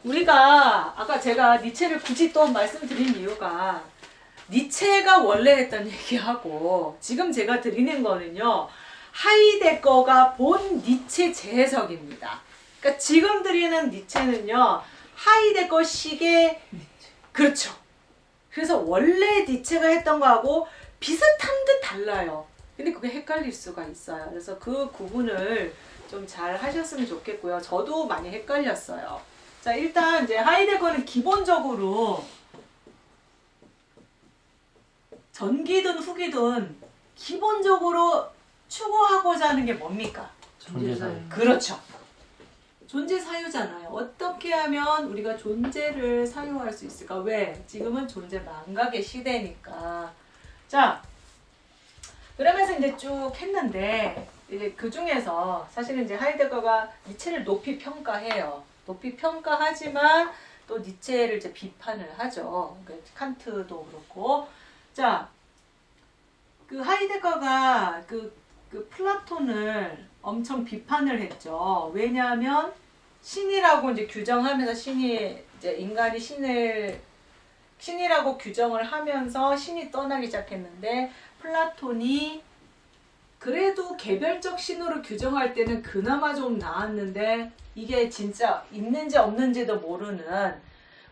우리가 아까 제가 니체를 굳이 또 말씀드린 이유가 니체가 원래 했던 얘기하고 지금 제가 드리는 거는요. 하이데거가 본 니체 재해석입니다. 그러니까 지금 드리는 니체는요. 하이데거식의 그렇죠. 그래서 원래 니체가 했던 거하고 비슷한 듯 달라요. 근데 그게 헷갈릴 수가 있어요. 그래서 그 구분을 좀 잘 하셨으면 좋겠고요. 저도 많이 헷갈렸어요. 자, 일단 이제 하이데거는 기본적으로 전기든 후기든 기본적으로 추구하고자 하는 게 뭡니까? 존재사유. 그렇죠. 존재 사유잖아요. 어떻게 하면 우리가 존재를 사유할 수 있을까? 왜? 지금은 존재 망각의 시대니까. 자, 그러면서 이제 쭉 했는데 이제 그 중에서 사실은 이제 하이데거가 니체를 높이 평가해요. 높이 평가하지만 또 니체를 이제 비판을 하죠. 칸트도 그렇고. 자, 그 하이데거가 그 플라톤을 엄청 비판을 했죠. 왜냐하면 신이라고 이제 규정하면서 신이 이제 인간이 신이라고 규정을 하면서 신이 떠나기 시작했는데 플라톤이 그래도 개별적 신으로 규정할 때는 그나마 좀 나았는데 이게 진짜 있는지 없는지도 모르는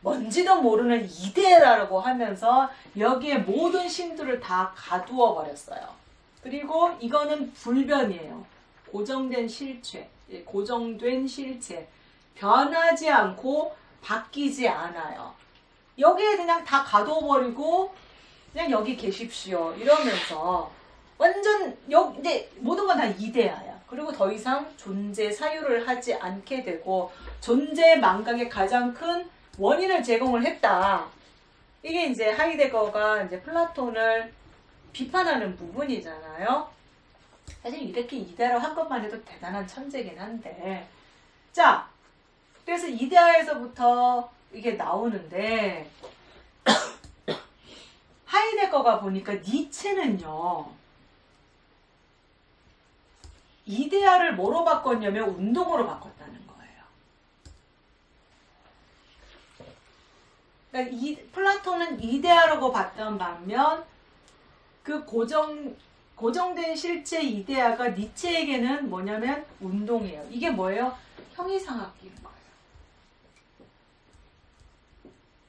뭔지도 모르는 이데라고 하면서 여기에 모든 신들을 다 가두어 버렸어요. 그리고 이거는 불변이에요. 고정된 실체, 고정된 실체, 변하지 않고 바뀌지 않아요. 여기에 그냥 다 가둬 버리고 그냥 여기 계십시오 이러면서 완전 이제 모든 건 다 이데아야. 그리고 더 이상 존재 사유를 하지 않게 되고 존재 망각의 가장 큰 원인을 제공을 했다. 이게 이제 하이데거가 이제 플라톤을 비판하는 부분이잖아요. 사실 이렇게 이데아로 한 것만 해도 대단한 천재긴 한데, 자, 그래서 이데아에서부터 이게 나오는데 하이데거가 보니까 니체는요. 이데아를 뭐로 바꿨냐면 운동으로 바꿨다는 거예요. 그러니까 플라톤은 이데아라고 봤던 반면 그 고정된 실제 이데아가 니체에게는 뭐냐면 운동이에요. 이게 뭐예요? 형이상학기인 거예요.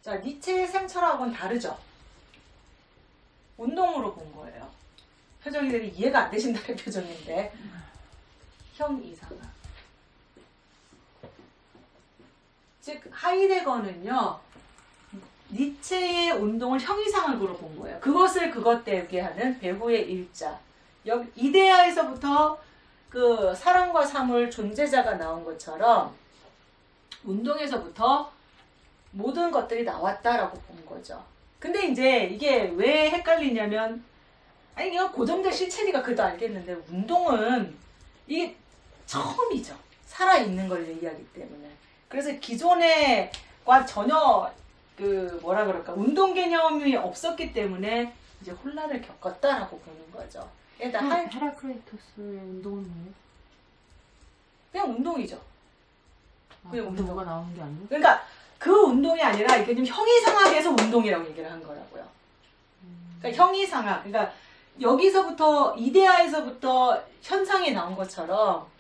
자, 니체의 생철하고는 다르죠? 운동으로 본 거예요. 표정이 되게 이해가 안 되신다는 표정인데. 형이상학. 즉 하이데거는요. 니체의 운동을 형이상학으로 본 거예요. 그것을 그것 되게 하는 배후의 일자. 이데아에서부터 그 사랑과 사물 존재자가 나온 것처럼 운동에서부터 모든 것들이 나왔다라고 본 거죠. 근데 이제 이게 왜 헷갈리냐면 아니 이거 고정된 실체니까 그래도 알겠는데 운동은 이게 처음이죠. 살아있는 걸 얘기하기 때문에. 그래서 기존에과 전혀 그 뭐라 그럴까 운동 개념이 없었기 때문에 이제 혼란을 겪었다라고 보는 거죠. 헤라클레이토스의 운동은 뭐예요? 그냥 운동이죠. 그냥 운동. 뭐가 나오는 게 아니에요? 그러니까 그 운동이 아니라 이게 좀 형이상학에서 운동이라고 얘기를 한 거라고요. 그러니까 형이상학. 그러니까 여기서부터 이데아에서부터 현상이 나온 것처럼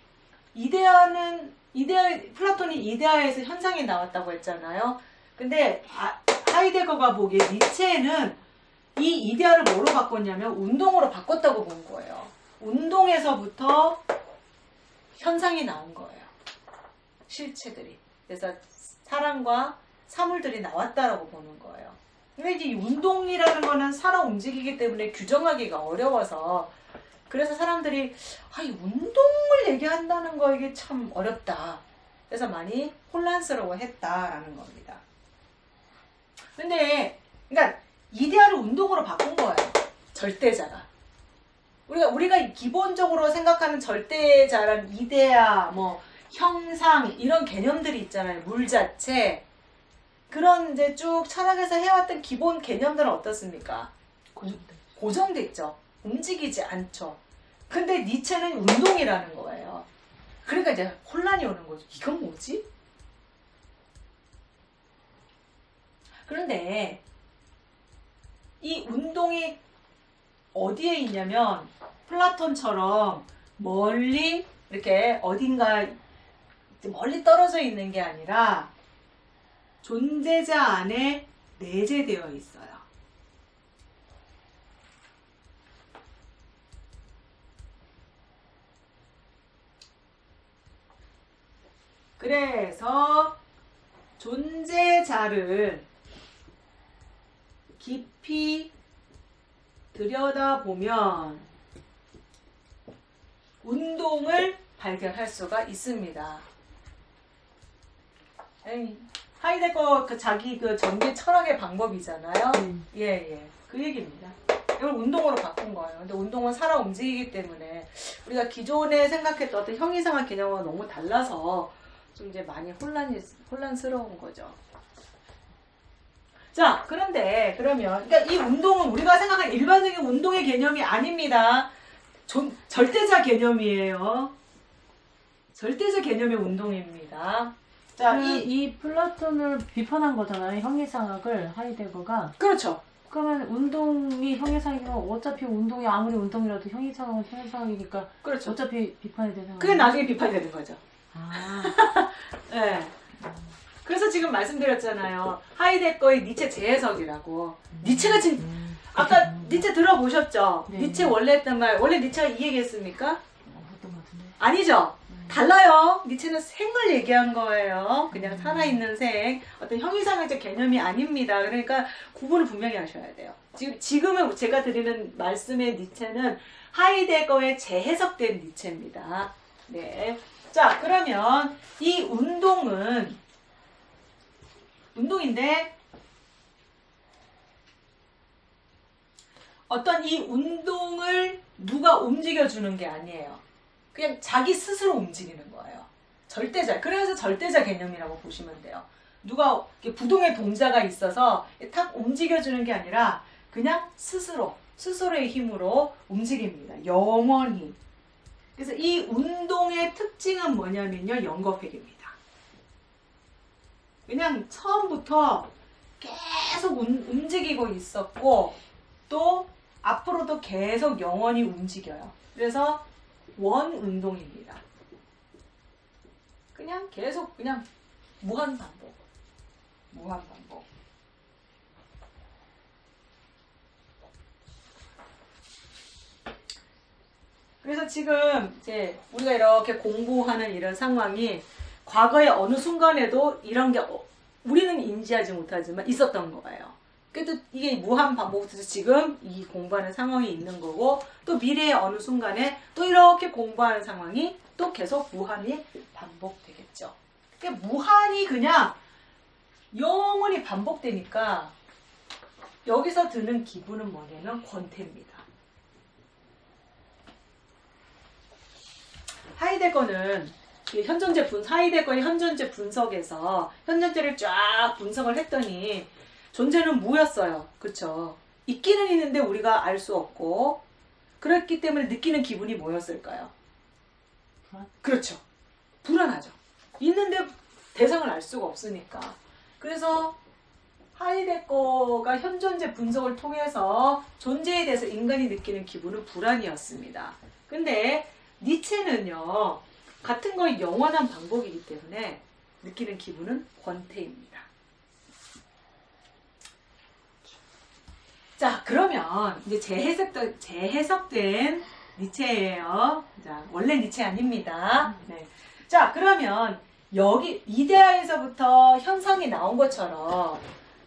플라톤이 이데아에서 현상이 나왔다고 했잖아요. 근데 하이데거가 보기에 니체는 이 이데아를 뭐로 바꿨냐면 운동으로 바꿨다고 본 거예요. 운동에서부터 현상이 나온 거예요. 실체들이. 그래서 사랑과 사물들이 나왔다라고 보는 거예요. 근데 이제 이 운동이라는 거는 살아 움직이기 때문에 규정하기가 어려워서 그래서 사람들이 이 운동을 얘기한다는 거 이게 참 어렵다. 그래서 많이 혼란스러워 했다라는 겁니다. 근데 그러니까 이데아를 운동으로 바꾼 거예요. 절대자가. 우리가 기본적으로 생각하는 절대자란 이데아, 뭐 형상 이런 개념들이 있잖아요. 물 자체. 그런 이제 쭉 철학에서 해왔던 기본 개념들은 어떻습니까? 고정돼 있죠. 움직이지 않죠. 근데 니체는 운동이라는 거예요. 그러니까 이제 혼란이 오는 거죠. 이건 뭐지? 그런데 이 운동이 어디에 있냐면 플라톤처럼 멀리 이렇게 어딘가 멀리 떨어져 있는 게 아니라 존재자 안에 내재되어 있어요. 그래서 존재자를 깊이 들여다보면 운동을 발견할 수가 있습니다. 하이데거 그 자기 그 전기 철학의 방법이잖아요. 예. 그 얘기입니다. 이걸 운동으로 바꾼 거예요. 근데 운동은 살아 움직이기 때문에 우리가 기존에 생각했던 어떤 형이상학 개념과 너무 달라서 좀 이제 많이 혼란스러운 거죠. 자, 그런데 그러면 그러니까 이 운동은 우리가 생각하는 일반적인 운동의 개념이 아닙니다. 절대자 개념이에요. 절대자 개념의 운동입니다. 자, 이 플라톤을 비판한 거잖아요. 형이상학을 하이데거가. 그렇죠. 그러면 운동이 형이상이면 어차피 운동이 아무리 운동이라도 형이상은 형이상이니까 그렇죠. 어차피 비판이 되는 그게 나중에 비판이 되는 거죠. 아. 네. 그래서 지금 말씀드렸잖아요. 하이데거의 니체 재해석이라고. 니체가 지금 아까 니체 들어보셨죠? 네. 니체 원래 했던 말, 원래 니체가 이 얘기했습니까? 어떤 것 같은데? 아니죠. 달라요. 니체는 생을 얘기한 거예요. 그냥 살아있는 생. 어떤 형이상학적 개념이 아닙니다. 그러니까 구분을 분명히 하셔야 돼요. 지금은 제가 드리는 말씀의 니체는 하이데거의 재해석된 니체입니다. 네. 자, 그러면 이 운동인데 어떤 이 운동을 누가 움직여주는 게 아니에요. 그냥 자기 스스로 움직이는 거예요. 절대자. 그래서 절대자 개념이라고 보시면 돼요. 누가 부동의 동자가 있어서 탁 움직여주는 게 아니라 그냥 스스로의 힘으로 움직입니다. 영원히. 그래서 이 운동의 특징은 뭐냐면요. 영겁획입니다. 그냥 처음부터 계속 움직이고 있었고 또 앞으로도 계속 영원히 움직여요. 그래서 원운동입니다. 그냥 계속 그냥 무한반복. 그래서 지금 이제 우리가 이렇게 공부하는 이런 상황이 과거의 어느 순간에도 이런 게 우리는 인지하지 못하지만 있었던 거예요. 그래도 이게 무한 반복돼서 지금 이 공부하는 상황이 있는 거고 또 미래의 어느 순간에 또 이렇게 공부하는 상황이 또 계속 무한히 반복되겠죠. 그러니까 무한히 그냥 영원히 반복되니까 여기서 드는 기분은 뭐냐면 권태입니다. 하이데거는 하이데거의 현존재 분석에서 현존재를 쫙 분석을 했더니 존재는 무였어요. 그렇죠? 있기는 있는데 우리가 알 수 없고 그렇기 때문에 느끼는 기분이 뭐였을까요? 그렇죠. 불안하죠. 있는데 대상을 알 수가 없으니까. 그래서 하이데거가 현존재 분석을 통해서 존재에 대해서 인간이 느끼는 기분은 불안이었습니다. 근데 니체는요. 같은 거의 영원한 반복이기 때문에 느끼는 기분은 권태입니다. 자, 그러면 이제 재해석된 니체예요. 자, 원래 니체 아닙니다. 네. 자, 그러면 여기 이데아에서부터 현상이 나온 것처럼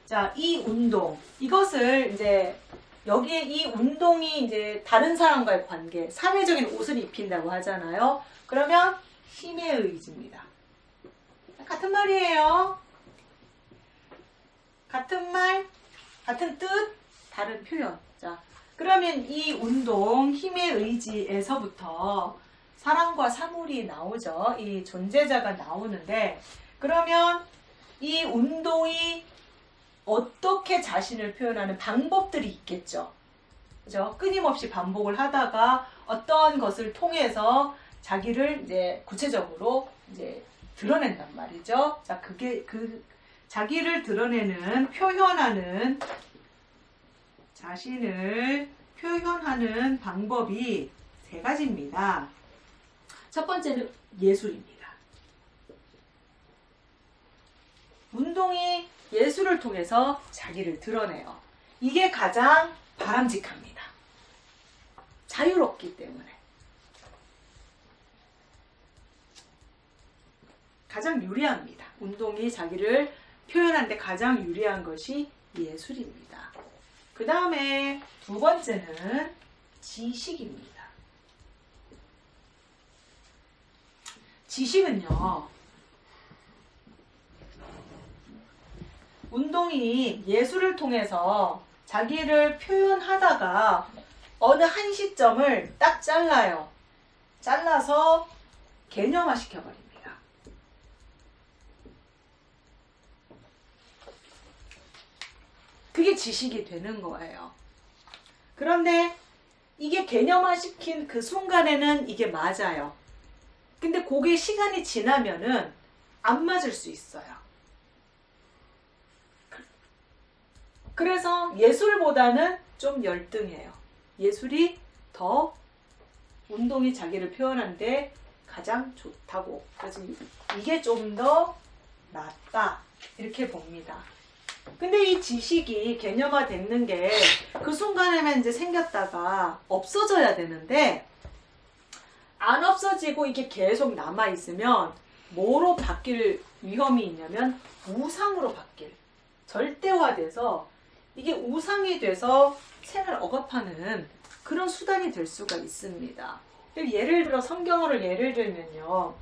자, 이 운동 이것을 이제 여기에 이 운동이 이제 다른 사람과의 관계, 사회적인 옷을 입힌다고 하잖아요. 그러면 힘의 의지입니다. 같은 말이에요. 같은 말, 같은 뜻, 다른 표현. 자, 그러면 이 운동, 힘의 의지에서부터 사랑과 사물이 나오죠. 이 존재자가 나오는데, 그러면 이 운동이 어떻게 자신을 표현하는 방법들이 있겠죠. 그죠? 끊임없이 반복을 하다가 어떤 것을 통해서 자기를 이제 구체적으로 이제 드러낸단 말이죠. 자, 자기를 드러내는, 표현하는, 자신을 표현하는 방법이 세 가지입니다. 첫 번째는 예술입니다. 운동이 예술을 통해서 자기를 드러내요. 이게 가장 바람직합니다. 자유롭기 때문에. 가장 유리합니다. 운동이 자기를 표현하는데 가장 유리한 것이 예술입니다. 그 다음에 두 번째는 지식입니다. 지식은요, 운동이 예술을 통해서 자기를 표현하다가 어느 한 시점을 딱 잘라요. 잘라서 개념화 시켜버립니다. 그게 지식이 되는 거예요. 그런데 이게 개념화 시킨 그 순간에는 이게 맞아요. 근데 그게 시간이 지나면은 안 맞을 수 있어요. 그래서 예술보다는 좀 열등해요. 예술이 더 운동이 자기를 표현하는데 가장 좋다고. 그래서 이게 좀 더 낫다. 이렇게 봅니다. 근데 이 지식이 개념화 됐는 게 그 순간에만 이제 생겼다가 없어져야 되는데 안 없어지고 이게 계속 남아있으면 뭐로 바뀔 위험이 있냐면 우상으로 바뀔. 절대화돼서 이게 우상이 돼서 생을 억압하는 그런 수단이 될 수가 있습니다. 예를 들어 성경어를 예를 들면요.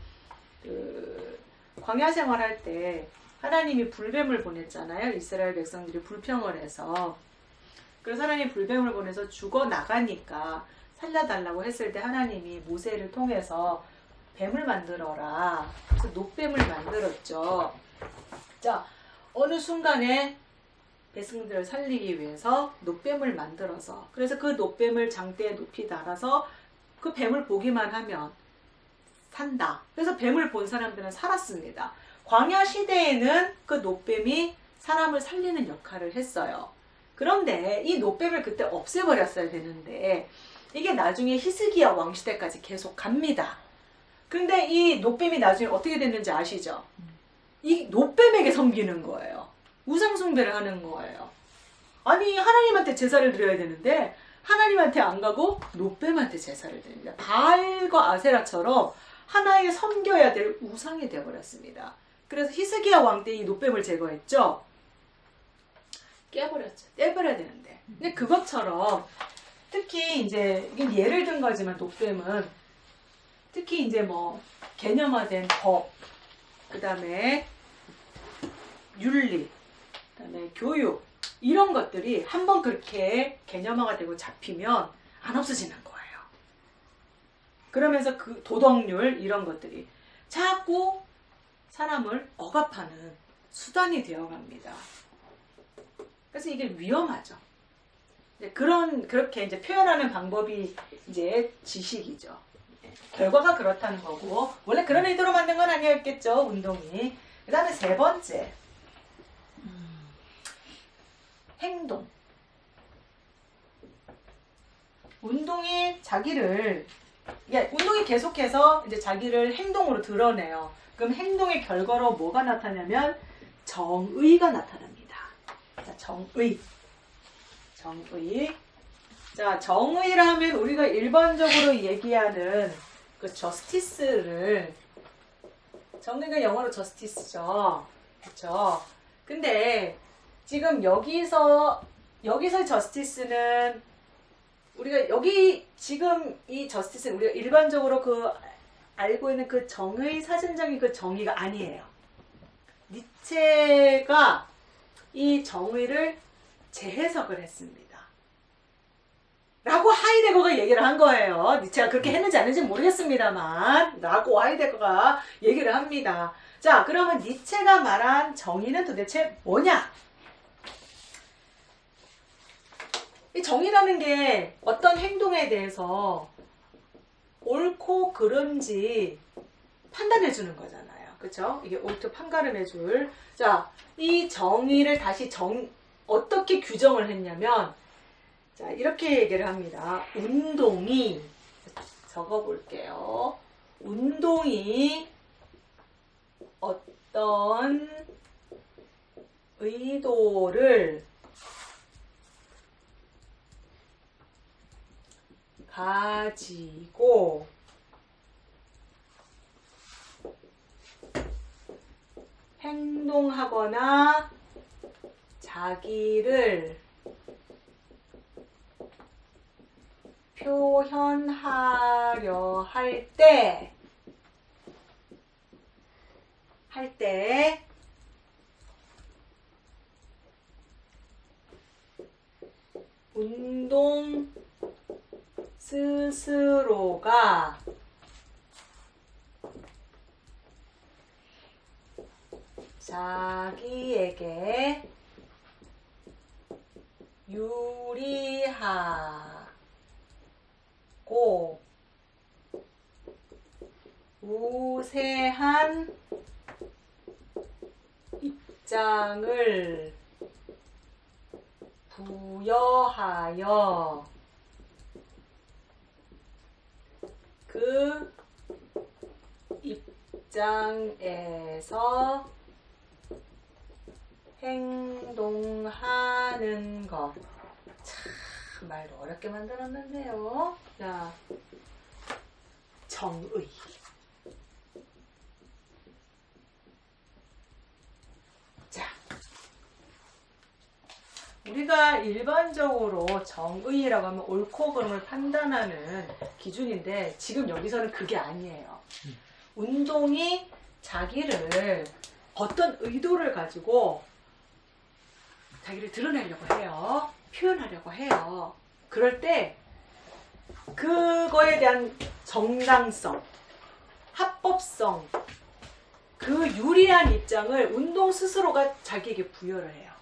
광야 생활할 때 하나님이 불뱀을 보냈잖아요. 이스라엘 백성들이 불평을 해서. 그래서 하나님이 불뱀을 보내서 죽어나가니까 살려달라고 했을 때 하나님이 모세를 통해서 뱀을 만들어라. 그래서 놋뱀을 만들었죠. 자, 어느 순간에 백성들을 살리기 위해서 놋뱀을 만들어서, 그래서 그 놋뱀을 장대에 높이 달아서 그 뱀을 보기만 하면 산다. 그래서 뱀을 본 사람들은 살았습니다. 광야 시대에는 그 놋뱀이 사람을 살리는 역할을 했어요. 그런데 이 놋뱀을 그때 없애버렸어야 되는데 이게 나중에 히스기야 왕 시대까지 계속 갑니다. 근데 이 놋뱀이 나중에 어떻게 됐는지 아시죠? 이 놋뱀에게 섬기는 거예요. 우상 숭배를 하는 거예요. 아니 하나님한테 제사를 드려야 되는데 하나님한테 안 가고 놋뱀한테 제사를 드립니다. 바알과 아세라처럼 하나의 섬겨야 될 우상이 되어버렸습니다. 그래서 히스기야 왕 때 이 놋뱀을 제거했죠. 깨버렸죠. 떼버려야 되는데. 근데 그것처럼 특히 이제 이게 예를 든 거지만 놋뱀은 특히 이제 뭐 개념화된 법, 그 다음에 윤리, 그 다음에 교육 이런 것들이 한번 그렇게 개념화가 되고 잡히면 안 없어지는 거예요. 그러면서 그 도덕률 이런 것들이 자꾸 사람을 억압하는 수단이 되어갑니다. 그래서 이게 위험하죠. 그렇게 이제 표현하는 방법이 이제 지식이죠. 결과가 그렇다는 거고, 원래 그런 의도로 만든 건 아니었겠죠, 운동이. 그 다음에 세 번째. 행동. 운동이 자기를, 운동이 계속해서 이제 자기를 행동으로 드러내요. 그럼 행동의 결과로 뭐가 나타나냐면 정의가 나타납니다. 자, 정의. 자, 정의라 하면 우리가 일반적으로 얘기하는 그 저스티스를, 정의가 영어로 저스티스죠. 그렇죠? 근데 지금 여기서의 저스티스는 우리가 지금 이 저스티스는 우리가 일반적으로 알고 있는 그 정의, 사전적인 그 정의가 아니에요. 니체가 이 정의를 재해석을 했습니다. 라고 하이데거가 얘기를 한 거예요. 니체가 그렇게 했는지 안 했는지 모르겠습니다만 라고 하이데거가 얘기를 합니다. 자, 그러면 니체가 말한 정의는 도대체 뭐냐? 이 정의라는 게 어떤 행동에 대해서 옳고 그른지 판단해 주는 거잖아요. 그쵸? 이게 올트 판가름의 줄. 자, 이 정의를 다시 어떻게 규정을 했냐면, 자, 이렇게 얘기를 합니다. 운동이, 적어 볼게요. 운동이 어떤 의도를 가지고 행동하거나 자기를 표현하려 할 때 운동 스스로가 자기에게 유리하고 우세한 입장을 부여하여 그 입장에서 행동하는 것. 참 말도 어렵게 만들었는데요. 자, 정의. 자, 우리가 일반적으로 정의라고 하면 옳고 그름을 판단하는 기준인데 지금 여기서는 그게 아니에요. 운동이 자기를 어떤 의도를 가지고 자기를 드러내려고 해요. 표현하려고 해요. 그럴 때 그거에 대한 정당성, 합법성, 그 유리한 입장을 운동 스스로가 자기에게 부여를 해요.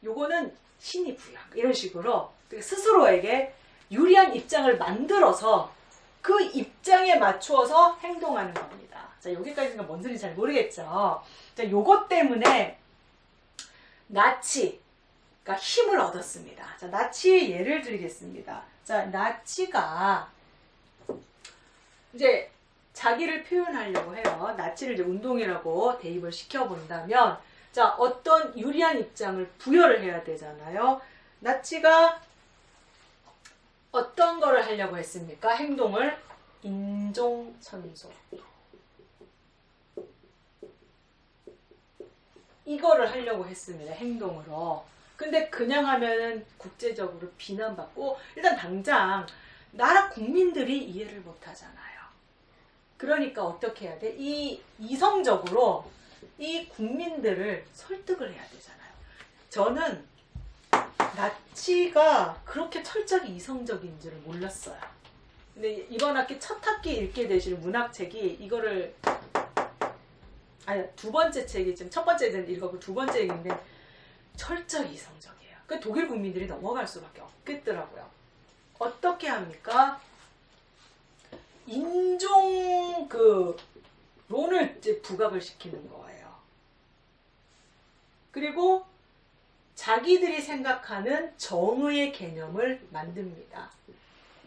요거는 신이 부여한 거. 이런 식으로 스스로에게 유리한 입장을 만들어서 그 입장에 맞추어서 행동하는 겁니다. 자, 여기까지는 뭔 소리인지 잘 모르겠죠. 자, 요것 때문에 나치가 힘을 얻었습니다. 자, 나치의 예를 드리겠습니다. 자, 나치가 이제 자기를 표현하려고 해요. 나치를 이제 운동이라고 대입을 시켜본다면, 자, 어떤 유리한 입장을 부여를 해야 되잖아요. 나치가 어떤 거를 하려고 했습니까? 행동을 인종천소. 이거를 하려고 했습니다. 행동으로. 근데 그냥 하면은 국제적으로 비난받고 일단 당장 나라 국민들이 이해를 못 하잖아요. 그러니까 어떻게 해야 돼? 이성적으로 이 국민들을 설득을 해야 되잖아요. 저는 나치가 그렇게 철저히 이성적인 줄을 몰랐어요. 근데 이번 학기 첫 학기 읽게 되실 문학책이 이거를 아니 두 번째 책이 지금 첫 번째는 읽었고 두 번째 책인데 철저히 이성적이에요. 그 독일 국민들이 넘어갈 수밖에 없겠더라고요. 어떻게 합니까? 인종 론을 이제 부각을 시키는 거예요. 그리고 자기들이 생각하는 정의의 개념을 만듭니다.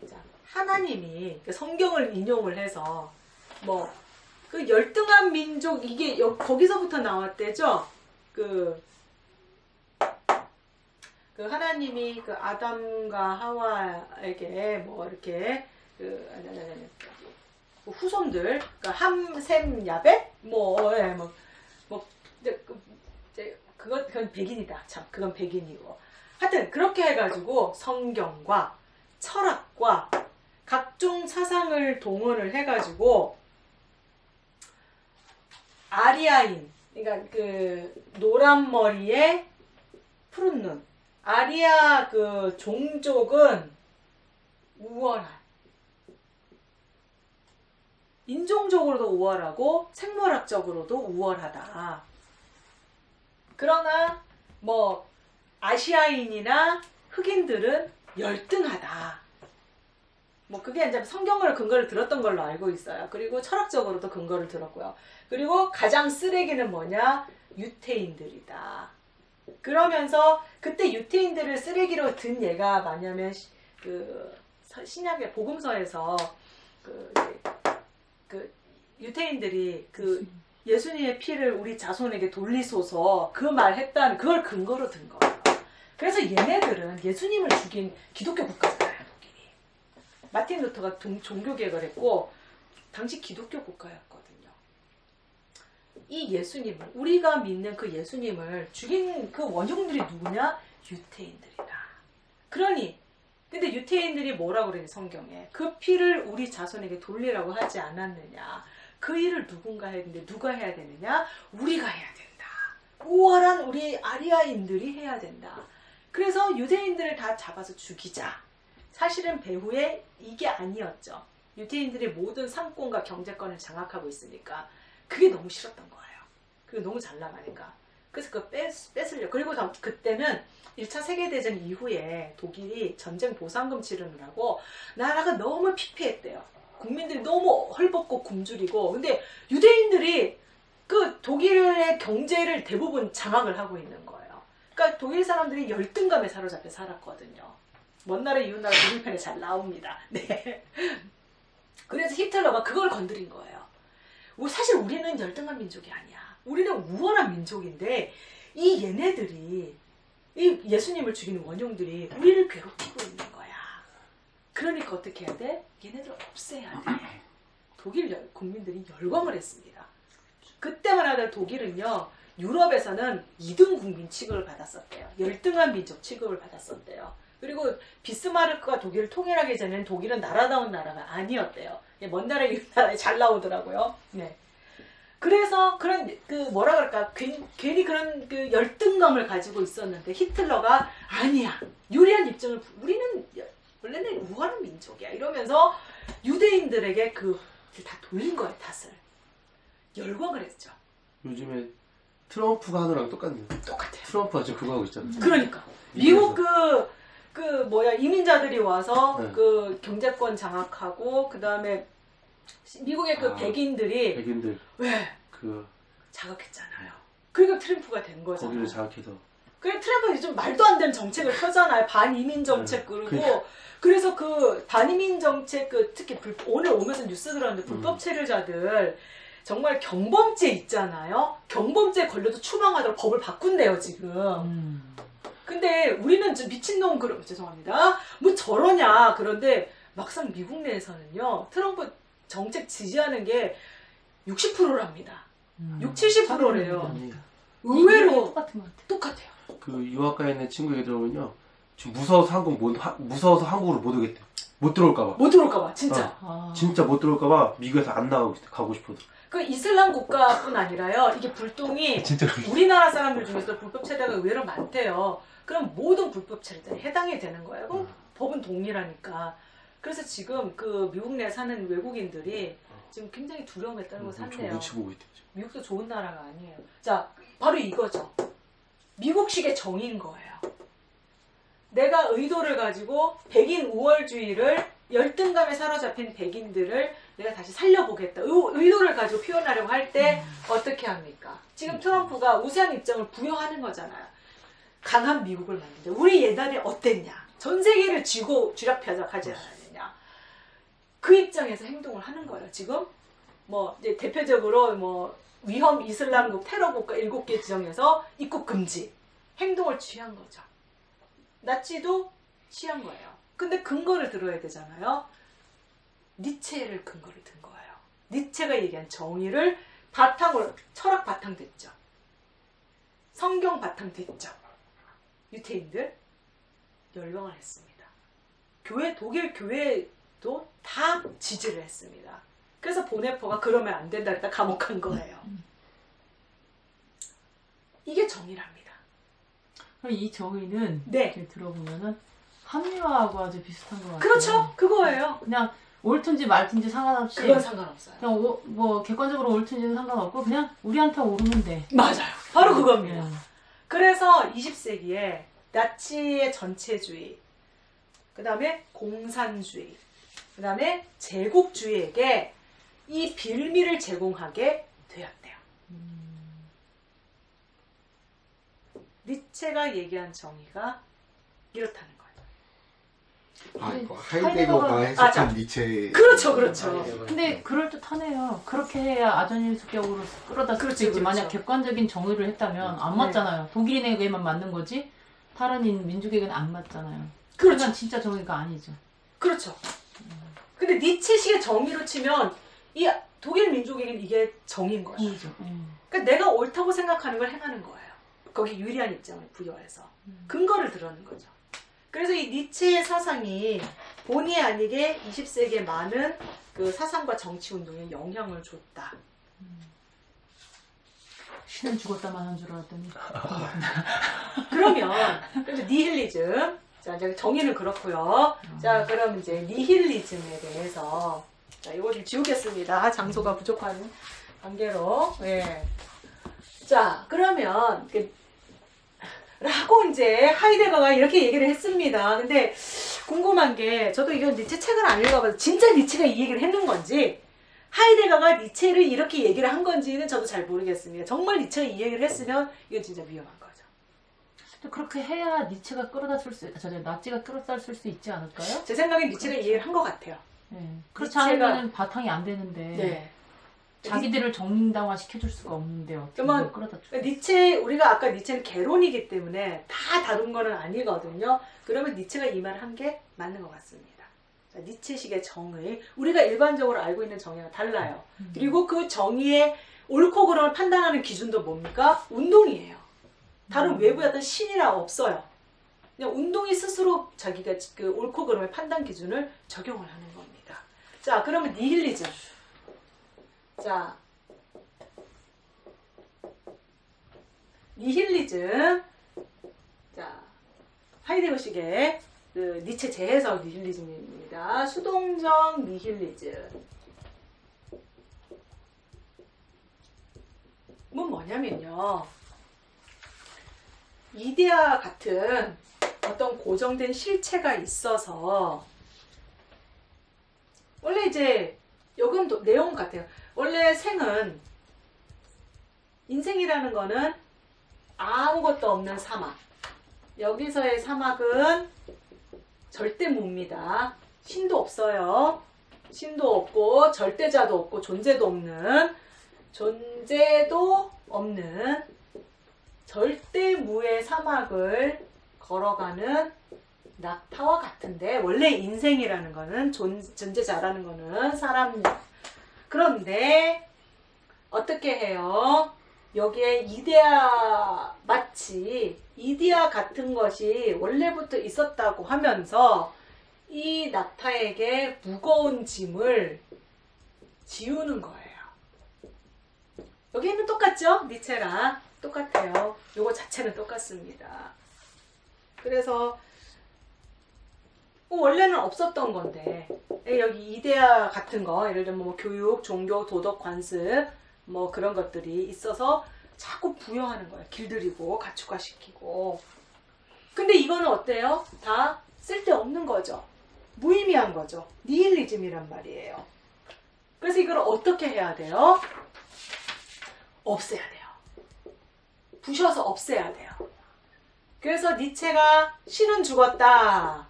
자, 하나님이 성경을 인용을 해서 그 열등한 민족 이게 거기서부터 나왔대죠. 그 하나님이 그 아담과 하와에게 이렇게 후손들, 그러니까 함, 셈, 야벳 그건 백인이다. 참, 그건 백인이고. 하여튼 그렇게 해가지고 성경과 철학과 각종 사상을 동원을 해가지고 아리아인, 그러니까 그 노란 머리에 푸른 눈. 아리아 그 종족은 우월한. 인종적으로도 우월하고 생물학적으로도 우월하다. 그러나 아시아인이나 흑인들은 열등하다. 뭐 그게 이제 성경을 근거를 들었던 걸로 알고 있어요. 그리고 철학적으로도 근거를 들었고요. 그리고 가장 쓰레기는 뭐냐? 유태인들이다. 그러면서 그때 유태인들을 쓰레기로 든 예가 뭐냐면 그 신약의 복음서에서 그 유태인들이 그 예수님의 피를 우리 자손에게 돌리소서 그 말 했다는 그걸 근거로 든 거예요. 그래서 얘네들은 예수님을 죽인 기독교 국가잖아요, 독일이. 마틴 루터가 종교개혁을 했고 당시 기독교 국가였거든요. 이 예수님을 우리가 믿는 그 예수님을 죽인 그 원흉들이 누구냐? 유태인들이다. 그러니 근데 유태인들이 뭐라고 그러니 성경에 그 피를 우리 자손에게 돌리라고 하지 않았느냐. 그 일을 누군가 해야 되는데 누가 해야 되느냐? 우리가 해야 된다. 우월한 우리 아리아인들이 해야 된다. 그래서 유대인들을 다 잡아서 죽이자. 사실은 배후에 이게 아니었죠. 유대인들이 모든 상권과 경제권을 장악하고 있으니까 그게 너무 싫었던 거예요. 그게 너무 잘 나가니까. 그래서 그거 뺏으려고. 그리고 그때는 1차 세계대전 이후에 독일이 전쟁 보상금 치르느라고 나라가 너무 피폐했대요. 국민들이 너무 헐벗고 굶주리고. 근데 유대인들이 그 독일의 경제를 대부분 장악을 하고 있는 거예요. 그러니까 독일 사람들이 열등감에 사로잡혀 살았거든요. 먼 나라 이웃 나라 독일 편에 잘 나옵니다. 네. 그래서 히틀러가 그걸 건드린 거예요. 사실 우리는 열등한 민족이 아니야. 우리는 우월한 민족인데 이 얘네들이 이 예수님을 죽이는 원흉들이 우리를 괴롭히고 있는 거야. 그러니까 어떻게 해야 돼? 얘네들 없애야 돼. 독일 국민들이 열광을 했습니다. 그때만 하더라도 독일은요. 유럽에서는 2등 국민 취급을 받았었대요. 열등한 민족 취급을 받았었대요. 그리고 비스마르크가 독일을 통일하기 전에는 독일은 나라다운 나라가 아니었대요. 먼 나라 이웃 나라에 잘 나오더라고요. 네. 그래서 그런 뭐라 그럴까 괜히 그런 그 열등감을 가지고 있었는데 히틀러가 아니야 유리한 입장을 우리는 원래는 우월한 민족이야 이러면서 유대인들에게 다 돌린 거예요 탓을. 열광을 했죠. 요즘에 트럼프가 하느랑 똑같네요. 똑같아요. 트럼프가 지금 그거 하고 있잖아요. 그러니까 미국 이민자들이 와서 네. 그 경제권 장악하고 그 다음에 미국의 그 백인들 왜 자극했잖아요. 그러니까 트럼프가 된 거잖아요. 거기를 자극해서. 그래 트럼프가 좀 말도 안 되는 정책을 펴잖아요. 반이민 정책 그리고 그래서 그 반이민 정책 특히 오늘 오면서 뉴스 들었는데 불법 체류자들 정말 경범죄 있잖아요. 경범죄 걸려도 추방하도록 법을 바꾼대요 지금. 근데 우리는 좀 미친놈 죄송합니다. 뭐 저러냐. 그런데 막상 미국 내에서는요. 트럼프 정책 지지하는 게 60%랍니다. 60-70%래요. 의외로 똑같은 것 같아. 똑같아요. 그 유학가에 있는 친구 얘기 들어보면요. 지금 무서워서 한국으로 못 오겠대요. 못 들어올까봐. 못 들어올까봐 진짜. 진짜 못 들어올까봐 미국에서 안 가고 싶어도. 그 이슬람 국가뿐 아니라요. 이게 불똥이 진짜로. 우리나라 사람들 중에서 불법 체류가 의외로 많대요. 그럼 모든 불법 체류자에 해당이 되는 거예요. 그럼 법은 동일하니까. 그래서 지금 그 미국 내에 사는 외국인들이 지금 굉장히 두려움에 떨고 산대요. 눈치 보고 있대요. 미국도 좋은 나라가 아니에요. 자, 바로 이거죠. 미국식의 정의인 거예요. 내가 의도를 가지고 백인 우월주의를 열등감에 사로잡힌 백인들을 내가 다시 살려보겠다. 의도를 가지고 표현하려고 할 때 어떻게 합니까? 지금 트럼프가 우세한 입장을 부여하는 거잖아요. 강한 미국을 만든다. 우리 옛날에 어땠냐? 전 세계를 쥐락펴락하지 않았느냐? 그 입장에서 행동을 하는 거예요. 지금 뭐 이제 대표적으로 뭐 위험 이슬람국 테러국가 7개 지정해서 입국 금지 행동을 취한 거죠. 나치도 취한 거예요. 근데 근거를 들어야 되잖아요. 니체를 근거를 든 거예요. 니체가 얘기한 정의를 바탕으로 철학 바탕 됐죠. 성경 바탕 됐죠. 유태인들 열광을 했습니다. 독일 교회도 다 지지를 했습니다. 그래서 보네포가 그러면 안 된다 했다 감옥 간 거예요. 이게 정의랍니다. 그럼 이 정의는 네. 이렇게 들어보면은 합리화하고 아주 비슷한 것 같아요. 그렇죠. 그거예요. 그냥 옳든지 말든지 상관없이 그건 상관없어요. 그냥 뭐 객관적으로 옳든지는 상관없고 그냥 우리한테 오르면 돼. 맞아요. 바로 그겁니다. 네. 그래서 20세기에 나치의 전체주의, 그 다음에 공산주의, 그 다음에 제국주의에게 이 빌미를 제공하게 되었대요. 니체가 얘기한 정의가 이렇다는 거예요. 아, 이거 하이데거가 해석한 니체. 그렇죠, 그렇죠. 근데 그럴듯하네요. 그렇게 해야 아전인수격으로 끌어다 쓸 수 그렇죠, 있지. 그렇죠. 만약 객관적인 정의를 했다면 안 맞잖아요. 독일인에게만 맞는 거지 다른 민족에게는 안 맞잖아요. 그렇죠. 그러니까 진짜 정의가 아니죠. 그렇죠. 근데 니체식의 정의로 치면 이 독일 민족에게는 이게 정의인 거죠. 정의죠. 그러니까 내가 옳다고 생각하는 걸 행하는 거예요. 거기 유리한 입장을 부여해서 근거를 들어는 거죠. 그래서 이 니체의 사상이 본의 아니게 20세기에 많은 그 사상과 정치 운동에 영향을 줬다. 신은 죽었다만 한 줄 알았더니 그러면 이제 니힐리즘. 자, 이제 정의는 그렇고요. 자, 그럼 이제 니힐리즘에 대해서 자, 이거 좀 지우겠습니다. 장소가 부족한 관계로. 예. 자, 그러면 라고 이제 하이데거가 이렇게 얘기를 했습니다. 근데 궁금한 게 저도 이건 니체 책을 안 읽어봐서 진짜 니체가 이 얘기를 했는 건지 하이데거가 니체를 이렇게 얘기를 한 건지는 저도 잘 모르겠습니다. 정말 니체가 이 얘기를 했으면 이건 진짜 위험한 거죠. 그렇게 해야 니체가 끌어다 쓸 수, 나치가 끌어다 쓸 수 있지 않을까요? 제 생각엔 니체가 이 얘기를 한 것 같아요. 네. 그렇지 니체가- 않으면 바탕이 안 되는데 네. 자기들을 정당화 시켜줄 수가 없는데 어떻게 그러면 이걸 끌어다 줄 그러니까 니체, 우리가 아까 니체는 개론이기 때문에 다 다룬 거는 아니거든요. 그러면 니체가 이 말을 한 게 맞는 것 같습니다. 자, 니체식의 정의, 우리가 일반적으로 알고 있는 정의와 달라요. 그리고 그 정의의 옳고 그름을 판단하는 기준도 뭡니까? 운동이에요. 다른 외부의 어떤 신이라 없어요. 그냥 운동이 스스로 자기가 그 옳고 그름의 판단 기준을 적용을 하는 겁니다. 자, 그러면 니힐리즘. 자, 니힐리즘. 자, 하이데거식의 그 니체 재해석 니힐리즘입니다. 수동적 니힐리즘. 뭐냐면요. 이데아 같은 어떤 고정된 실체가 있어서 원래 이제 요건 내용 같아요. 원래 생은 인생이라는 거는 아무것도 없는 사막. 여기서의 사막은 절대 무입니다. 신도 없어요. 신도 없고 절대자도 없고 존재도 없는 절대 무의 사막을 걸어가는 낙타와 같은데 원래 인생이라는 거는 존재자라는 거는 사람. 그런데 어떻게 해요? 여기에 이데아 마치 이데아 같은 것이 원래부터 있었다고 하면서 이 낙타에게 무거운 짐을 지우는 거예요. 여기는 똑같죠? 니체랑 똑같아요. 요거 자체는 똑같습니다. 그래서 원래는 없었던 건데 여기 이데아 같은 거 예를 들면 뭐 교육, 종교, 도덕, 관습 뭐 그런 것들이 있어서 자꾸 부여하는 거예요. 길들이고 가축화시키고. 근데 이거는 어때요? 다 쓸데없는 거죠. 무의미한 거죠. 니힐리즘이란 말이에요. 그래서 이걸 어떻게 해야 돼요? 없애야 돼요. 부셔서 없애야 돼요. 그래서 니체가 신은 죽었다.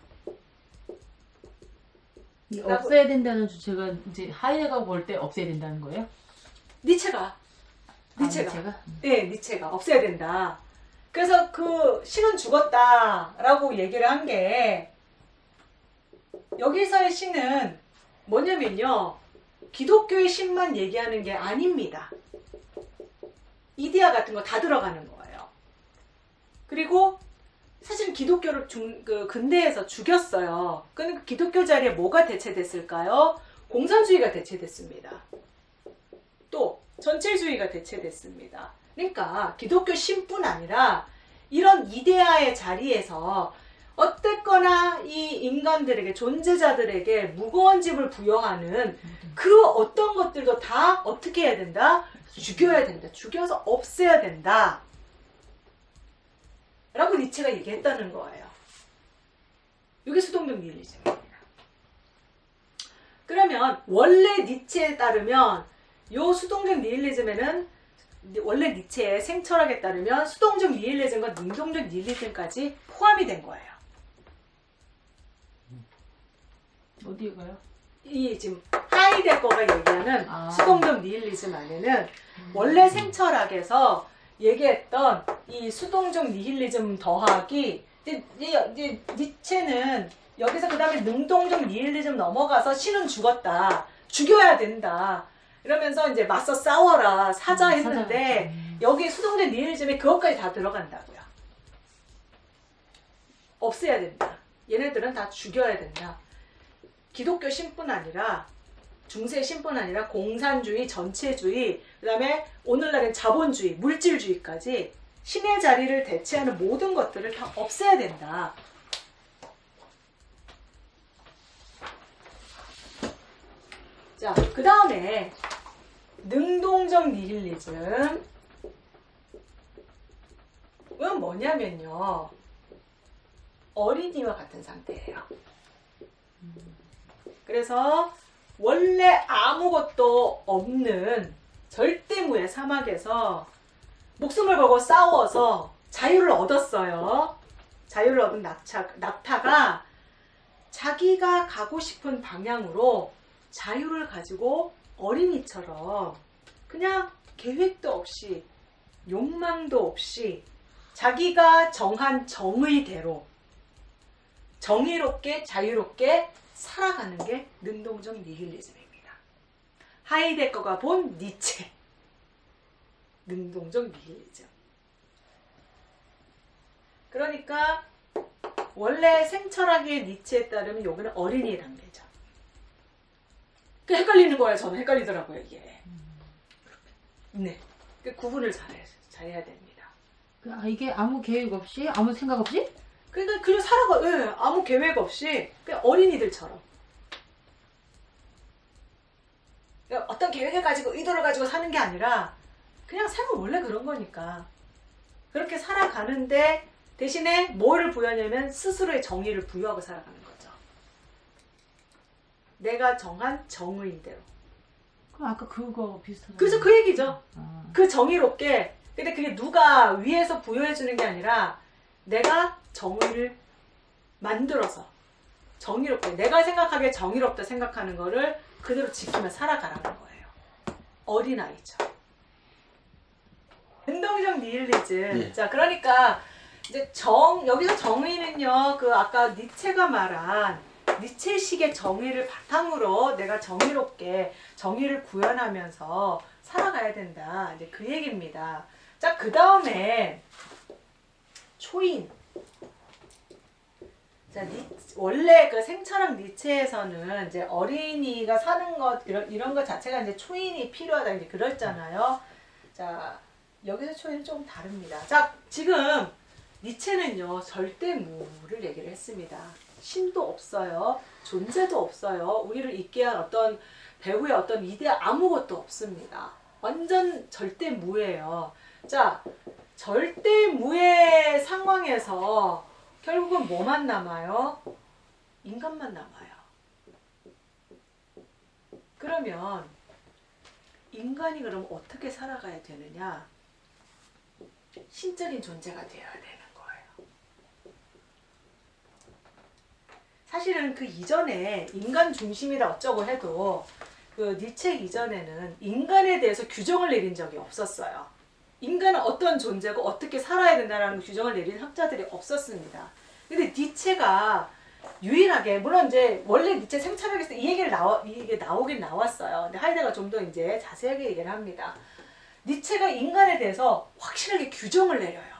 없애야 된다는 주제가 이제 하이데거가 볼 때 없애야 된다는 거예요? 니체가. 니체가? 네, 니체가 없애야 된다. 그래서 그 신은 죽었다라고 얘기를 한 게 여기서의 신은 뭐냐면요. 기독교의 신만 얘기하는 게 아닙니다. 이데아 같은 거 다 들어가는 거예요. 그리고 사실 기독교를 근대에서 죽였어요. 그러니까 기독교 자리에 뭐가 대체됐을까요? 공산주의가 대체됐습니다. 또 전체주의가 대체됐습니다. 그러니까 기독교 신뿐 아니라 이런 이데아의 자리에서 어쨌거나 이 인간들에게 존재자들에게 무거운 짐을 부여하는 그 어떤 것들도 다 어떻게 해야 된다? 죽여야 된다. 죽여서 없애야 된다. 라고 니체가 얘기했다는 거예요. 이게 수동적 니힐리즘입니다. 그러면 원래 니체에 따르면 요 수동적 니힐리즘에는 원래 니체의 생철학에 따르면 수동적 니힐리즘과 능동적 니힐리즘까지 포함이 된 거예요. 어디에 가요? 이 지금 하이데거가 얘기하는 아. 수동적 니힐리즘 안에는 원래 생철학에서 얘기했던 이 수동적 니힐리즘 더하기 이제 니체는 여기서 그 다음에 능동적 니힐리즘 넘어가서 신은 죽었다. 죽여야 된다. 이러면서 이제 맞서 싸워라. 사자 했는데 여기 수동적 니힐리즘에 그것까지 다 들어간다고요. 없애야 된다. 얘네들은 다 죽여야 된다. 기독교 신뿐 아니라 중세 신뿐 아니라 공산주의, 전체주의, 그 다음에 오늘날엔 자본주의, 물질주의까지 신의 자리를 대체하는 모든 것들을 다 없애야 된다. 자, 그 다음에 능동적 니힐리즘은 뭐냐면요. 어린이와 같은 상태예요. 그래서 원래 아무것도 없는 절대무의 사막에서 목숨을 걸고 싸워서 자유를 얻었어요. 자유를 얻은 낙타가 자기가 가고 싶은 방향으로 자유를 가지고 어린이처럼 그냥 계획도 없이 욕망도 없이 자기가 정한 정의대로 정의롭게 자유롭게 살아가는 게 능동적 니힐리즘입니다. 하이데거가 본 니체 능동적 니힐리즘. 그러니까 원래 생철학의 니체에 따르면 여기는 어린이 단계죠. 그 헷갈리는 거예요. 저는 헷갈리더라고요 이게. 네, 그 구분을 잘해야 됩니다. 이게 아무 계획 없이 아무 생각 없이? 그러니까 그냥 살아가. 예, 아무 계획 없이 그냥 어린이들처럼. 그러니까 어떤 계획을 가지고 의도를 가지고 사는 게 아니라 그냥 삶은 원래 그런 거니까 그렇게 살아가는데 대신에 뭐를 부여하냐면 스스로의 정의를 부여하고 살아가는 거죠. 내가 정한 정의대로. 그럼 아까 그거 비슷하다. 그래서 그 얘기죠. 아. 그 정의롭게. 근데 그게 누가 위에서 부여해 주는 게 아니라 내가 정의를 만들어서 정의롭게 내가 생각하기에 정의롭다 생각하는 거를 그대로 지키며 살아가라는 거예요. 어린아이죠. 능동적 니힐리즘. 예. 자, 그러니까 이제 여기서 정의는요, 그 아까 니체가 말한 니체식의 정의를 바탕으로 내가 정의롭게 정의를 구현하면서 살아가야 된다. 이제 그 얘기입니다. 자, 그 다음에 초인. 자, 원래 그 생철학 니체에서는 이제 어린이가 사는 것 이런 것 자체가 이제 초인이 필요하다 이제 그랬잖아요. 자, 여기서 초인은 조금 다릅니다. 자, 지금 니체는요 절대무를 얘기를 했습니다. 신도 없어요. 존재도 없어요. 우리를 있게 한 어떤 배후의 어떤 이데 아무것도 없습니다. 완전 절대무예요. 자, 절대무의 상황에서 결국은 뭐만 남아요? 인간만 남아요. 그러면 인간이 그럼 어떻게 살아가야 되느냐? 신적인 존재가 되어야 되는 거예요. 사실은 그 이전에 인간 중심이라 어쩌고 해도 그 니체 이전에는 인간에 대해서 규정을 내린 적이 없었어요. 인간은 어떤 존재고 어떻게 살아야 된다는 규정을 내린 학자들이 없었습니다. 근데 니체가 유일하게 물론 이제 원래 니체 생철학에서 이게 나오긴 나왔어요. 근데 하이데가 좀 더 이제 자세하게 얘기를 합니다. 니체가 인간에 대해서 확실하게 규정을 내려요.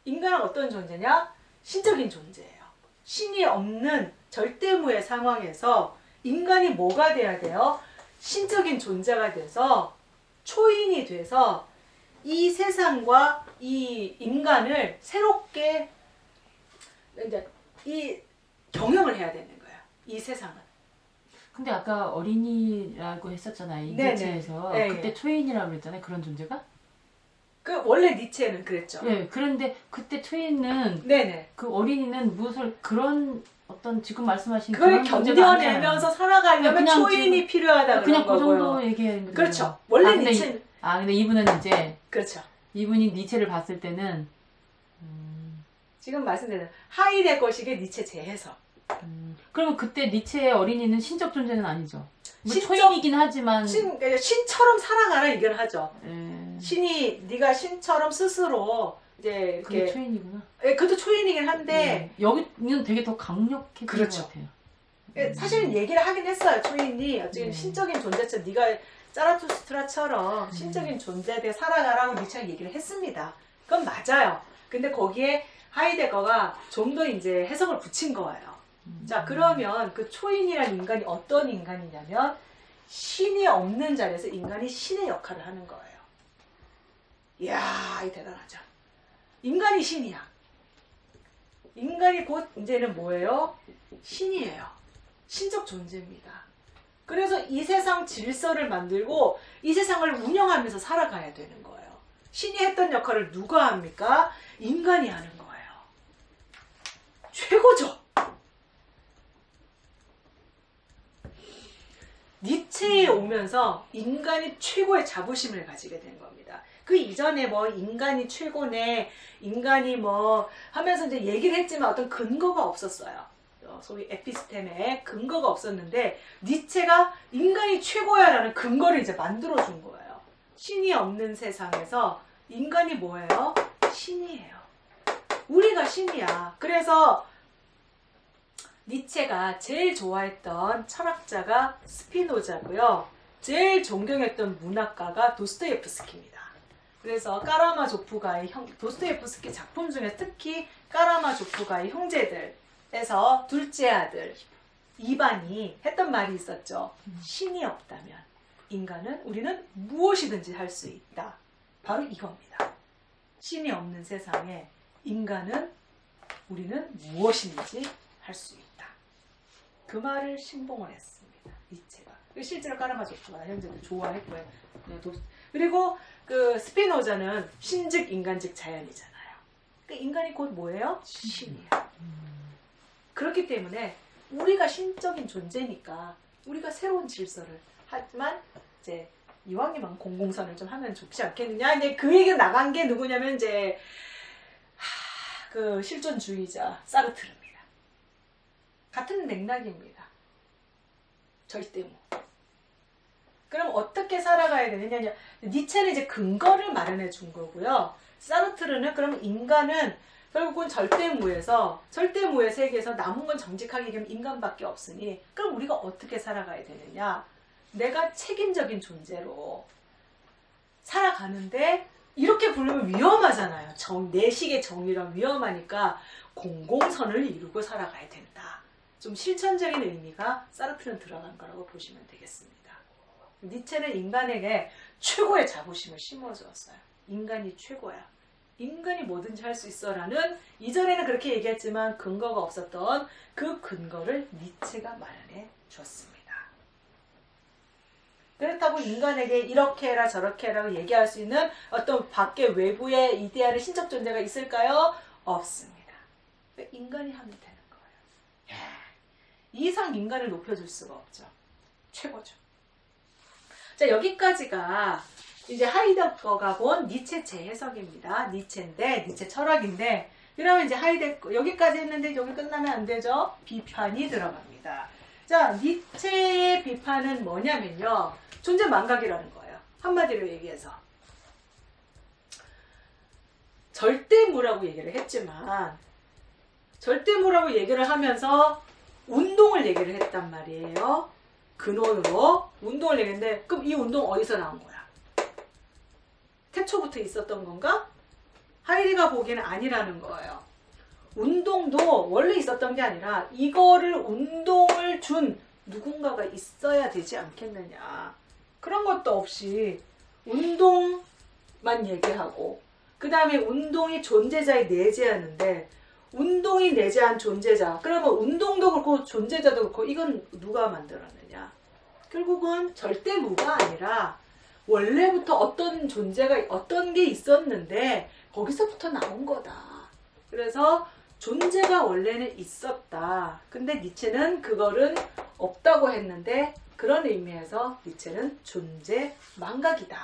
인간은 어떤 존재냐? 신적인 존재예요. 신이 없는 절대무의 상황에서 인간이 뭐가 돼야 돼요? 신적인 존재가 돼서 초인이 돼서 이 세상과 이 인간을 새롭게 이제 이 경영을 해야 되는 거예요. 이 세상은. 근데 아까 어린이라고 했었잖아요. 이 네네. 니체에서 네, 그때 네. 초인이라고 그랬잖아요. 그런 존재가? 그 원래 니체는 그랬죠. 예, 그런데 그때 트윈은 네네. 그 어린이는 무엇을 그런 어떤 지금 말씀하신 그걸 그런 문제가 견뎌내면서 아니잖아요. 살아가려면 그냥 초인이 지금 필요하다 그냥 그런 그 거고요. 정도 얘기하는 거예요. 그렇죠. 원래 근데 니체는 근데 이분은 이제 그렇죠. 이분이 니체를 봤을 때는 지금 말씀드린 하이데거식의 니체 재해석. 그러면 그때 니체의 어린이는 신적 존재는 아니죠. 뭐 신적- 초인이긴 하지만 그러니까 신처럼 살아가라 이건 하죠. 예, 신이 네가 신처럼 스스로 이제 그게 이렇게 초인이구나. 그것도 초인이긴 한데 여기는 되게 더 강력해 보이는 그렇죠. 것 같아요. 사실은 얘기를 하긴 했어요. 초인이 어쨌든 신적인 존재처럼 네가 짜라투스트라처럼 신적인 존재에 살아가라고 니체가 얘기를 했습니다. 그건 맞아요. 근데 거기에 하이데거가 좀 더 이제 해석을 붙인 거예요. 자, 그러면 그 초인이라는 인간이 어떤 인간이냐면 신이 없는 자리에서 인간이 신의 역할을 하는 거예요. 이야, 이 대단하죠. 인간이 신이야. 인간이 곧 이제는 뭐예요? 신이에요. 신적 존재입니다. 그래서 이 세상 질서를 만들고 이 세상을 운영하면서 살아가야 되는 거예요. 신이 했던 역할을 누가 합니까? 인간이 하는 거예요. 최고죠. 니체에 오면서 인간이 최고의 자부심을 가지게 된 겁니다. 그 이전에 뭐 인간이 최고네, 인간이 뭐 하면서 이제 얘기를 했지만 어떤 근거가 없었어요. 소위 에피스템에 근거가 없었는데 니체가 인간이 최고야라는 근거를 이제 만들어준 거예요. 신이 없는 세상에서 인간이 뭐예요? 신이에요. 우리가 신이야. 그래서 니체가 제일 좋아했던 철학자가 스피노자고요. 제일 존경했던 문학가가 도스토옙스키입니다. 그래서 까라마조프가의 도스토옙스키 작품 중에 특히 까라마조프가의 형제들에서 둘째 아들 이반이 했던 말이 있었죠. 신이 없다면 우리는 무엇이든지 할 수 있다. 바로 이겁니다. 신이 없는 세상에 우리는 무엇이든지 할 수 있다. 그 말을 신봉을 했습니다. 니체가. 실제로 까라마조프가 형제들 좋아했고요. 그리고 그 스피노자는 신즉 인간즉 자연이잖아요. 그러니까 인간이 곧 뭐예요? 신이에요. 그렇기 때문에 우리가 신적인 존재니까 우리가 새로운 질서를 하지만 이제 이왕이면 공공선을 좀 하면 좋지 않겠느냐. 이제 그 얘기가 나간 게 누구냐면 이제 그 실존주의자 사르트르입니다. 같은 맥락입니다. 절대무. 그럼 어떻게 살아가야 되느냐? 니체는 이제 근거를 마련해 준 거고요. 사르트르는 그럼 인간은 결국은 절대무의 세계에서 남은 건 정직하게 얘기하면 인간밖에 없으니 그럼 우리가 어떻게 살아가야 되느냐? 내가 책임적인 존재로 살아가는데 이렇게 부르면 위험하잖아요. 내식의 정의랑 위험하니까 공공선을 이루고 살아가야 된다. 좀 실천적인 의미가 사르트르는 들어간 거라고 보시면 되겠습니다. 니체는 인간에게 최고의 자부심을 심어주었어요. 인간이 최고야. 인간이 뭐든지 할 수 있어 라는 이전에는 그렇게 얘기했지만 근거가 없었던 그 근거를 니체가 마련해 줬습니다. 그렇다고 인간에게 이렇게 해라 저렇게 해라고 얘기할 수 있는 어떤 밖의 외부의 이데아의 신적 존재가 있을까요? 없습니다. 인간이 하면 되는 거예요. 이 이상 인간을 높여줄 수가 없죠. 최고죠. 자, 여기까지가 이제 하이데거가 본 니체 재해석입니다. 니체 철학인데, 그러면 이제 여기까지 했는데 여기 끝나면 안 되죠? 비판이 들어갑니다. 자, 니체의 비판은 뭐냐면요. 존재 망각이라는 거예요. 한마디로 얘기해서. 절대무라고 얘기를 했지만, 절대무라고 얘기를 하면서 운동을 얘기를 했단 말이에요. 근원으로 운동을 얘기했는데 그럼 이 운동 어디서 나온 거야? 태초부터 있었던 건가? 하이데거가 보기에는 아니라는 거예요. 운동도 원래 있었던 게 아니라 이거를 운동을 준 누군가가 있어야 되지 않겠느냐. 그런 것도 없이 운동만 얘기하고 그 다음에 운동이 존재자에 내재하는데 운동이 내재한 존재자. 그러면 운동도 그렇고 존재자도 그렇고 이건 누가 만들었느냐. 결국은 절대무가 아니라 원래부터 어떤 존재가 어떤 게 있었는데 거기서부터 나온 거다. 그래서 존재가 원래는 있었다. 근데 니체는 그거는 없다고 했는데 그런 의미에서 니체는 존재 망각이다.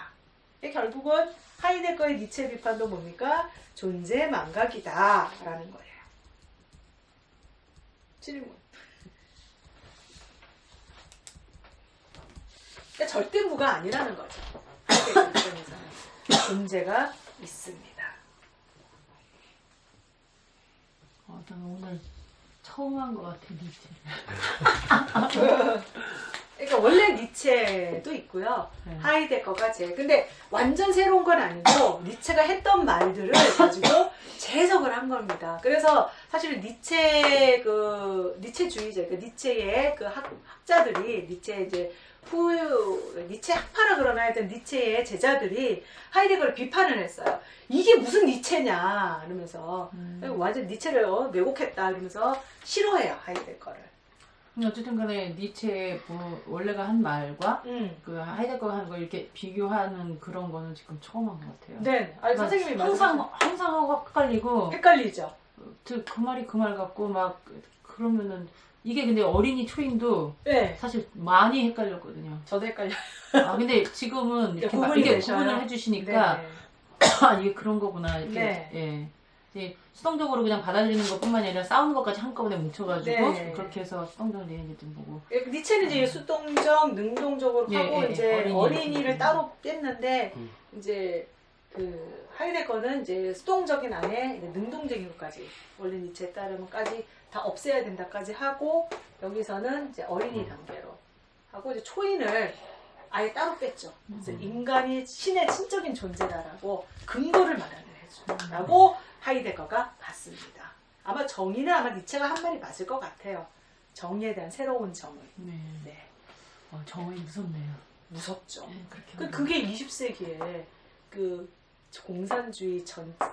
결국은 하이데거의 니체 비판도 뭡니까? 존재 망각이다 라는 거예요. 질문. 그러니까 절대무가 아니라는 거죠. 하이데거 입장에서는 존재가 있습니다. 난 오늘 처음 한 것 같아, 니체. 그러니까 원래 니체도 있고요. 네. 하이데거가 근데 완전 새로운 건 아니고 니체가 했던 말들을 가지고 재해석을 한 겁니다. 그래서 사실 니체주의자, 니체의 그 학자들이 니체 이제 니체 학파라 그러나 하여튼 니체의 제자들이 하이데거를 비판을 했어요. 이게 무슨 니체냐 이러면서 완전 니체를 왜곡했다 이러면서 싫어해요 하이데거를. 어쨌든 간에 니체 원래가 한 말과 그 하이데거가 하는 걸 이렇게 비교하는 그런 거는 지금 처음 한 것 같아요. 네, 아니, 선생님이 항상 하고 헷갈리고 헷갈리죠. 그 말이 그 말 같고 막 그러면은 이게 근데 어린이 초인도 네, 사실 많이 헷갈렸거든요. 저도 헷갈려. 근데 지금은 이렇게 구분이 이게 되셔요? 구분을 해주시니까 네, 아 이게 그런 거구나 이렇게 네. 예. 이제 수동적으로 그냥 받아들이는 것뿐만이 아니라 싸우는 것까지 한꺼번에 뭉쳐가지고 네. 그렇게 해서 수동적 리니지 좀 보고 니체는 이제 수동적, 능동적으로 예, 하고 예, 이제 어린이를 어린이를 따로 뺐는데 음. 이제 그 하이데거는 이제 수동적인 안에 이제 능동적인 것까지 원래 니체에 따르면까지 다 없애야 된다까지 하고 여기서는 이제 어린이 단계로 하고 이제 초인을 아예 따로 뺐죠. 그래서 인간이 신의 친적인 존재다라고 근거를 마련을 해줘라고 하이데거가 봤습니다. 아마 정의는 아마 니체가 한 말이 맞을 것 같아요. 정의에 대한 새로운 정의. 네. 네. 정이 무섭네요. 무섭죠. 네, 그렇게 그게 20세기에 그 공산주의,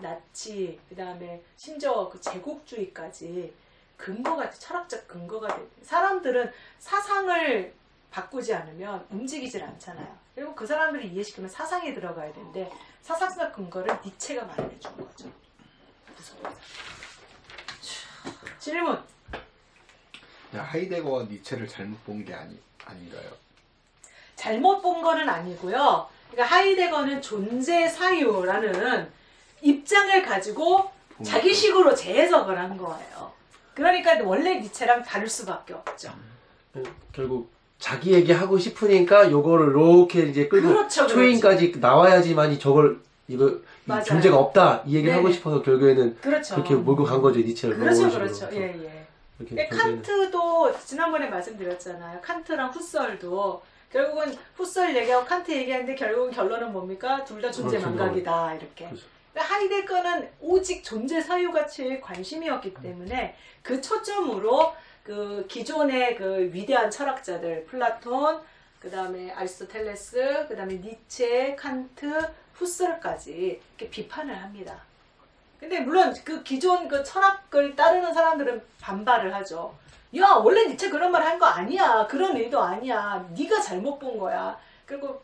나치, 그 다음에 심지어 그 제국주의까지 근거가 철학적 근거가 돼. 사람들은 사상을 바꾸지 않으면 움직이질 않잖아요. 그리고 그 사람들을 이해시키면 사상에 들어가야 되는데 사상적 근거를 니체가 마련해 준 거죠. 무서워요. 질문. 하이데거와 니체를 잘못 본 게 아닌가요? 잘못 본 거는 아니고요. 그러니까 하이데거는 존재 사유라는 입장을 가지고 자기식으로 재해석을 한 거예요. 그러니까 원래 니체랑 다를 수밖에 없죠. 결국 자기에게 하고 싶으니까 요거를 이렇게 이제 끌고 그렇죠, 초인까지 나와야지만이 이 맞아요. 존재가 없다 이 얘기를 하고 네네. 싶어서 결국에는 그렇죠. 그렇게 몰고 간 거죠 니체를. 그렇죠, 그런 그렇죠. 식으로. 예, 예. 이렇게 결국에는. 칸트도 지난번에 말씀드렸잖아요. 칸트랑 후설도 결국은 후설 얘기하고 칸트 얘기하는데 결국은 결론은 뭡니까? 둘 다 존재 그렇죠. 망각이다 이렇게. 그렇죠. 그러니까 하이데거는 오직 존재 사유가치에 관심이었기 때문에 그 초점으로 그 기존의 그 위대한 철학자들 플라톤, 그 다음에 아리스토텔레스, 그 다음에 니체, 칸트, 후설까지 이렇게 비판을 합니다. 근데 물론 그 기존 그 철학을 따르는 사람들은 반발을 하죠. 야 원래 니체 그런 말 한 거 아니야. 그런 의도 아니야. 네가 잘못 본 거야. 그리고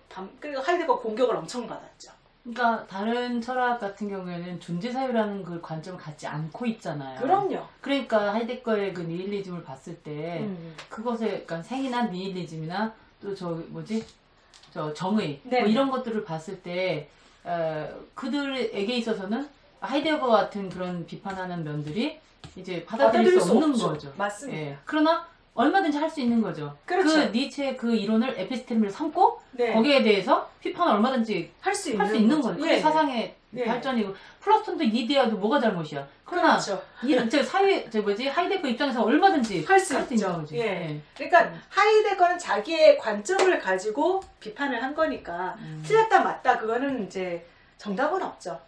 하이데거 공격을 엄청 받았죠. 그러니까 다른 철학 같은 경우에는 존재 사유라는 그 관점을 갖지 않고 있잖아요. 그럼요. 그러니까 하이데거의 그 니힐리즘을 봤을 때 그것에 그러니까 생이나 니힐리즘이나 또 저 정의 네. 뭐 이런 것들을 봤을 때 그들에게 있어서는 하이데거 같은 그런 비판하는 면들이 이제 받아들일 수 없는 없죠. 거죠. 맞습니다. 예. 그러나 얼마든지 할 수 있는 거죠. 그렇죠. 그 니체의 그 이론을 에피스테미를 삼고 네. 거기에 대해서 비판을 얼마든지 할 수 할 수 있는 거죠. 그게 예. 사상의 네. 발전이고 플라톤도 이데아도 뭐가 잘못이야. 그러나 그렇죠. 하이데거 입장에서 얼마든지 할 수 있는 있죠. 거지. 예. 그러니까 하이데거는 자기의 관점을 가지고 비판을 한 거니까 틀렸다 맞다 그거는 이제 정답은 없죠.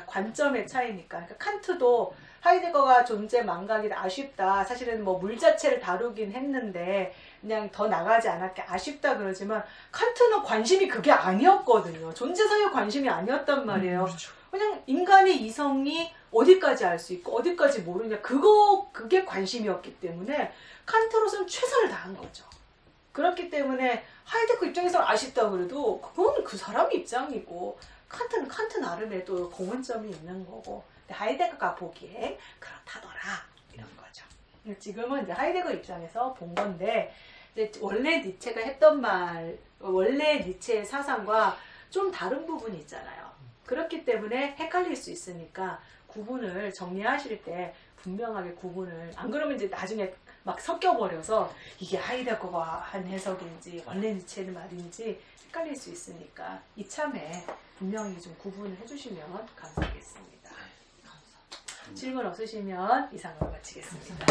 관점의 차이니까. 그러니까 칸트도 하이데거가 존재 망각이다 아쉽다. 사실은 뭐 물 자체를 다루긴 했는데 그냥 더 나가지 않았게 아쉽다 그러지만 칸트는 관심이 그게 아니었거든요. 존재 사유 관심이 아니었단 말이에요. 그렇죠. 그냥 인간의 이성이 어디까지 알 수 있고 어디까지 모르냐 그게 관심이었기 때문에 칸트로서는 최선을 다한 거죠. 그렇기 때문에 하이데거 입장에서 아쉽다 그래도 그건 그 사람 입장이고 칸트는 칸트 나름의 또 공헌점이 있는 거고 근데 하이데거가 보기에 그렇다더라 이런 거죠. 지금은 이제 하이데거 입장에서 본 건데 이제 원래 니체가 했던 말, 원래 니체의 사상과 좀 다른 부분이 있잖아요. 그렇기 때문에 헷갈릴 수 있으니까 구분을 정리하실 때 분명하게 구분을 안 그러면 이제 나중에 막 섞여버려서 이게 하이데거가 한 해석인지 원래 니체의 말인지 헷갈릴 수 있으니까 이참에 분명히 좀 구분을 해주시면 감사하겠습니다. 질문 없으시면 이상으로 마치겠습니다.